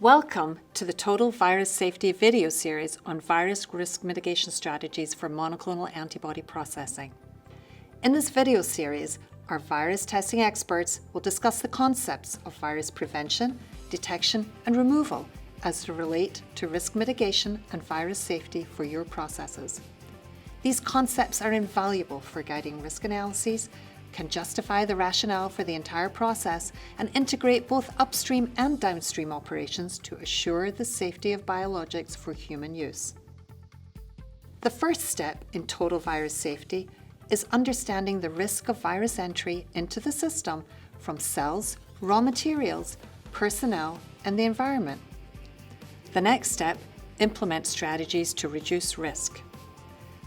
Welcome to the Total Virus Safety video series on virus risk mitigation strategies for monoclonal antibody processing. In this video series, our virus testing experts will discuss the concepts of virus prevention, detection, and removal as they relate to risk mitigation and virus safety for your processes. These concepts are invaluable for guiding risk analyses, can justify the rationale for the entire process, and integrate both upstream and downstream operations to assure the safety of biologics for human use. The first step in total virus safety is understanding the risk of virus entry into the system from cells, raw materials, personnel, and the environment. The next step, implement strategies to reduce risk.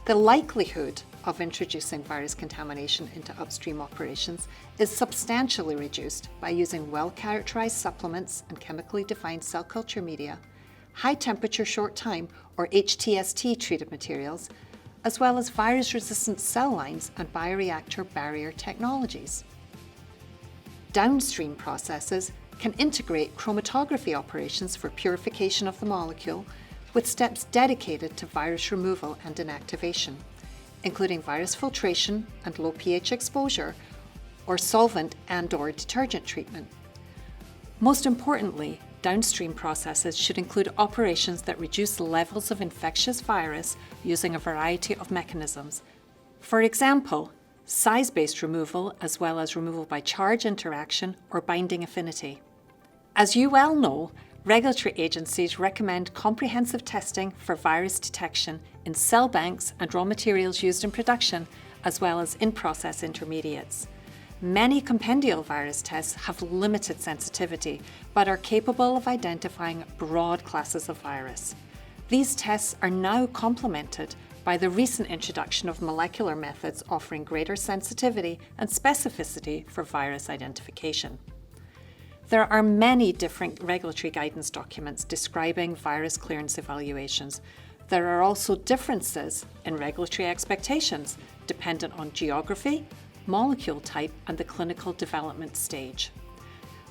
The likelihood of introducing virus contamination into upstream operations is substantially reduced by using well-characterized supplements and chemically defined cell culture media, high-temperature short-time or HTST treated materials, as well as virus-resistant cell lines and bioreactor barrier technologies. Downstream processes can integrate chromatography operations for purification of the molecule with steps dedicated to virus removal and inactivation, including virus filtration and low pH exposure, or solvent and/or detergent treatment. Most importantly, downstream processes should include operations that reduce levels of infectious virus using a variety of mechanisms. For example, size-based removal as well as removal by charge interaction or binding affinity. As you well know, regulatory agencies recommend comprehensive testing for virus detection in cell banks and raw materials used in production, as well as in-process intermediates. Many compendial virus tests have limited sensitivity, but are capable of identifying broad classes of virus. These tests are now complemented by the recent introduction of molecular methods offering greater sensitivity and specificity for virus identification. There are many different regulatory guidance documents describing virus clearance evaluations. There are also differences in regulatory expectations dependent on geography, molecule type, and the clinical development stage.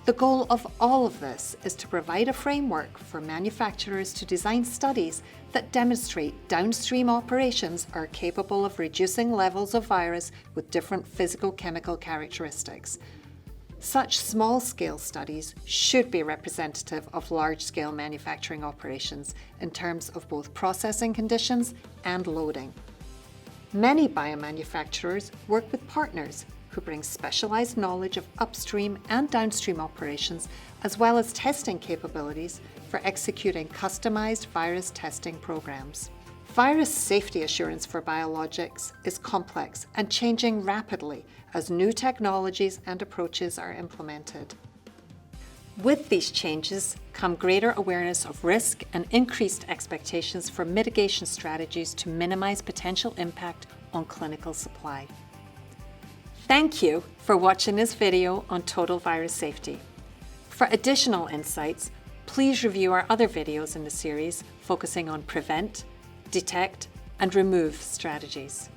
The goal of all of this is to provide a framework for manufacturers to design studies that demonstrate downstream operations are capable of reducing levels of virus with different physicochemical characteristics. Such small-scale studies should be representative of large-scale manufacturing operations in terms of both processing conditions and loading. Many biomanufacturers work with partners who bring specialized knowledge of upstream and downstream operations, as well as testing capabilities for executing customized virus testing programs. Virus safety assurance for biologics is complex and changing rapidly as new technologies and approaches are implemented. With these changes come greater awareness of risk and increased expectations for mitigation strategies to minimize potential impact on clinical supply. Thank you for watching this video on total virus safety. For additional insights, please review our other videos in the series focusing on prevent, detect, and remove strategies.